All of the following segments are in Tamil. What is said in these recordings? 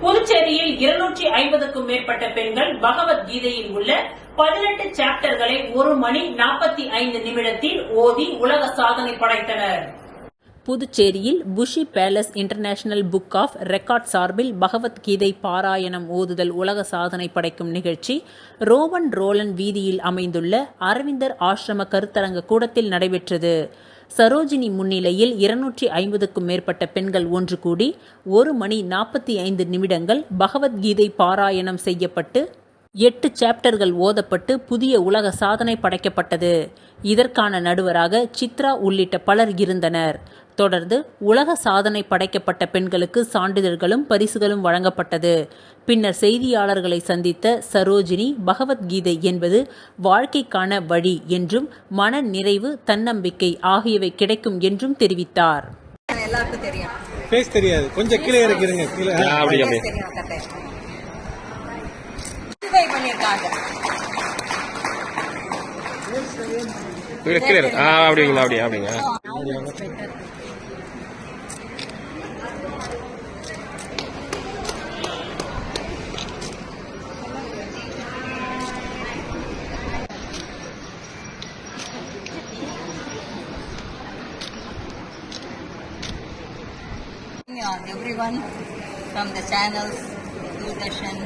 புதுச்சேரியில் 250க்கும் மேற்பட்ட பெண்கள் பகவத்கீதையில் உள்ள 18 சாப்டர்களை 1 மணி 45 நிமிடத்தில் ஓதி உலக சாதனை படைத்தனர். புதுச்சேரியில் புஷி palace international book of record சார்பில் பகவத்கீதை பாராயணம் ஓதுதல் உலக சாதனை படைக்கும் நிகழ்ச்சி ரோமன் ரோலன் வீதியில் அமைந்துள்ள அரவிந்தர் ஆசிரம கருத்தரங்க கூடத்தில் நடைபெற்றது. சரோஜினி முன்னிலையில் 250க்கும் மேற்பட்ட பெண்கள் ஒன்று கூடி 1 மணி 45 நிமிடங்கள் பகவத்கீதை பாராயணம் செய்யப்பட்டு 8 சாப்டர்கள் ஓதப்பட்டு புதிய உலக சாதனை படைக்கப்பட்டது. இதற்கான நடுவராக சித்ரா உள்ளிட்ட பலர் இருந்தனர். தொடர்ந்து உலக சாதனை படைக்கப்பட்ட பெண்களுக்கு சான்றிதழ்களும் பரிசுகளும் வழங்கப்பட்டது. பின்னர் செய்தியாளர்களை சந்தித்த சரோஜினி, பகவத்கீதை என்பது வாழ்க்கைக்கான வழி என்றும் மன நிறைவு, தன்னம்பிக்கை ஆகியவை கிடைக்கும் என்றும் தெரிவித்தார். எல்லாருக்கும் தெரியும். பேஸ் தெரியாது, கொஞ்சம் கீழே இறக்கிடுங்க. கீழே அப்படிங்களா? அப்படிங்க. On everyone from the channels, Doordarshan.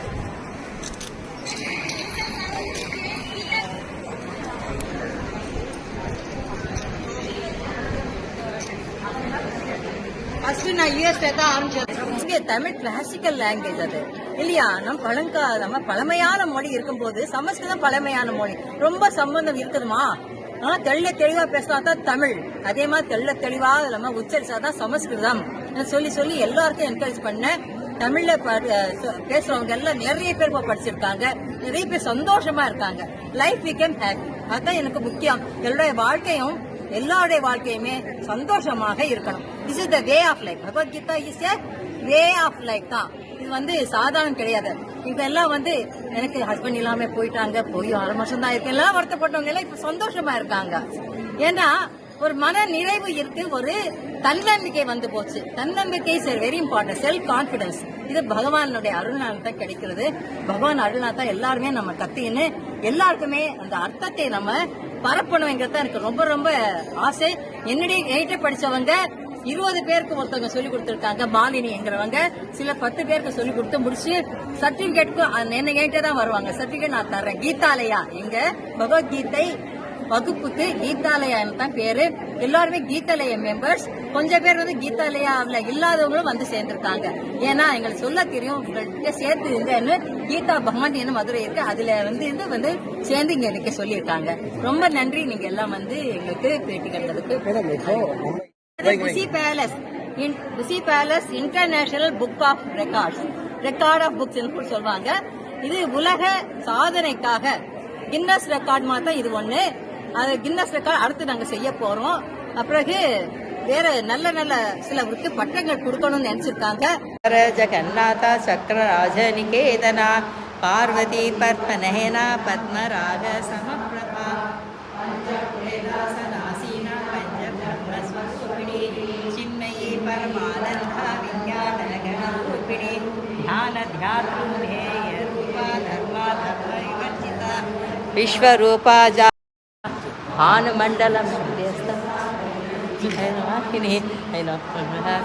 First நான் யூஎஸ்ல தான் ஆரம்பிச்சேன். தமிழ் கிளாசிக்கல் லாங்குவேஜ் அது இல்லையா? நம்ம பழமையான மொழி இருக்கும்போது சமஸ்கிருதம் பழமையான மொழி, ரொம்ப சம்பந்தம் இருக்குதுமா. தெள்ள தெளிவா பேசினா தான் தமிழ், அதே மாதிரி தெள்ள தெளிவா நம்ம உச்சரிச்சாதான் சமஸ்கிருதம் சொல்லி எல்லாருக்கும் என்கரேஜ் பண்ண. தமிழ்ல பேசுறவங்க எல்லாம் நிறைய பேர் படிச்சிருக்காங்க, நிறைய பேர் சந்தோஷமா இருக்காங்க. லைஃப் பிகம் ஹாப்பி, அதுதான் எனக்கு முக்கியம். எல்லாருடைய வாழ்க்கையுமே சந்தோஷமாக இருக்கணும். This is the way of life. Bhagavad Gita is a way of life தான். இது சாதாரணம் கிடையாது. இப்ப எல்லாம் எனக்கு ஹஸ்பண்ட் இல்லாம போயிட்டாங்க, போய் 6 வருஷம் தான் இருக்கு, எல்லாம் வருத்தப்பட்டவங்க எல்லாம் இப்ப சந்தோஷமா இருக்காங்க. ஏன்னா ஒரு மன நிறைவு இருக்கு, ஒரு தன்னம்பிக்கை வந்து போச்சு. தன்னம்பிக்கை is very important. Self confidence இது பகவானுடைய அருள்நாள் தான் கிடைக்கிறது. பகவான் அருள்நாள் தான் எல்லாருமே நம்ம கத்தின்னு எல்லாருக்குமே அந்த அர்த்தத்தை நம்ம பரப்பணுங்கிறது எனக்கு ரொம்ப ரொம்ப ஆசை. என்கிட்ட படிச்சவங்க 20 பேருக்கு ஒருத்தவங்க சொல்லி கொடுத்துருக்காங்க. மாலினி என்கிறவங்க சில 10 பேருக்கு சொல்லி கொடுத்து முடிச்சு சர்டிபிகேட்டுக்கும் என்கிட்ட தான் வருவாங்க. சர்டிபிகேட் நான் தர்றேன். கீதாலயா, எங்க பகவத்கீதை வகுப்புக்கு கீதாலயா தான் பேரு. எல்லாருமே கீதாலயா மெம்பர்ஸ். கொஞ்சம் பேர் கீதாலயாவில் இல்லாதவங்களும் சேர்ந்திருக்காங்க. ஏன்னா எங்களுக்கு சொல்ல தெரியும், உங்கள்கிட்ட சேர்த்து இருந்தேன்னு கீதா பகவான் மதுரை இருக்கு, அதுல இருந்து சேர்ந்து இங்க எனக்கு சொல்லியிருக்காங்க. ரொம்ப நன்றி, நீங்க எல்லாம் எங்களுக்கு பேட்டி கண்டதுக்கு. புஷி palace international book of record of books சொல்லுவாங்க. இது உலக சாதனைக்காக கின்னஸ் ரெக்கார்ட் மாதிரி இது ஒண்ணு. அது கின்னஸ் ரெக்கார்ட் அடுத்து நாங்க செய்ய போறோம். பிறகு வேற நல்ல நல்ல சிலருக்கு பட்டங்கள் கொடுக்கணும்னு நினைச்சிருக்காங்க. ஜெகநாதா சக்கரராஜ நிகேதனா பார்வதி பத்மநயனா பத்மராக சமப்பிரபா பஞ்சபுரேதாசனாசீனா பஞ்சபிரம்மஸ்வரூபிணி சின்மயி பரமானந்தா விஞ்ஞானகணரூபிணி ध्यान ध्यातृधेय रूपा धर्मा धर्मविवर्जिता विश्वरूपा भानुमण्डलं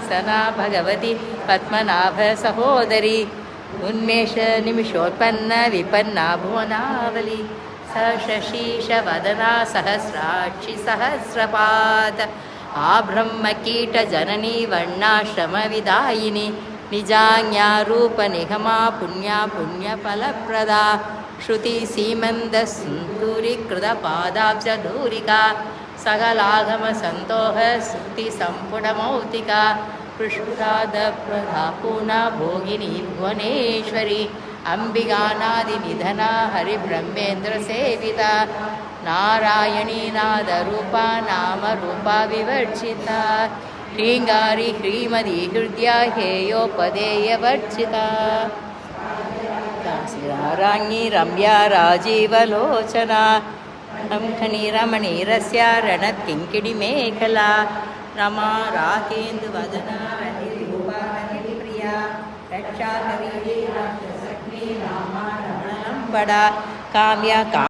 सना भगवती पद्मनाभ सहोदरी उन्मेष निमिषोत्पन्न विपन्ना भुवनावली सशशीष वदना सहस्राक्षि सहस्रपाद आब्रह्मकीट जननी वर्णाश्रम विदायिनी निजाज्ञारूप निगमा पुण्या पुण्यफलप्रदा श्रुति सीमन्द सिन्धूरी कृत पादाब्जधूरिका सकलागम संतोह सुक्ति संपुटमौतिका पृष्ठाद प्रधा पूर्णा भोगिनी भुवनेश्वरी अंबिकानादि निधना हरिब्रह्मेन्द्र सेविता नारायणी नादरूपा नाम रूपा विवर्जिता ह्रींगारी ह्रीमदी हृदया हेयोपदेयवर्जिता दासिराराज्ञी रम्या राजीवलोचना रंखनी रमणीरस्या रणत्किङ्किणी मेखला रमा राकेन्दुवदना रतिरूपा रतिप्रिया रक्षा करी रामा रमणम बड़ा काम्या का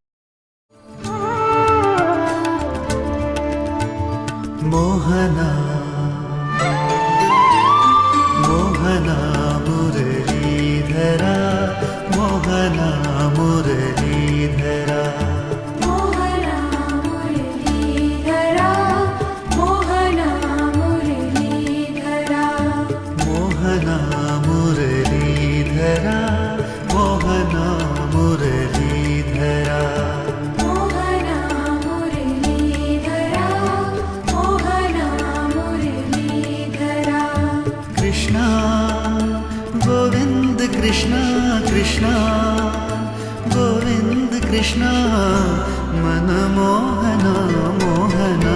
मोहना मोहना मुरलीधरा मोहना मुरलीधरा मोहना मुरलीधरा मोहना मुरलीधरा मोहना मुरलीधरा मोहना मुरलीधरा मोहना मुरलीधरा मोहना मुरलीधरा कृष्णा गोविंद कृष्णा कृष्णा गोविंद कृष्णा मनमोहना मोहना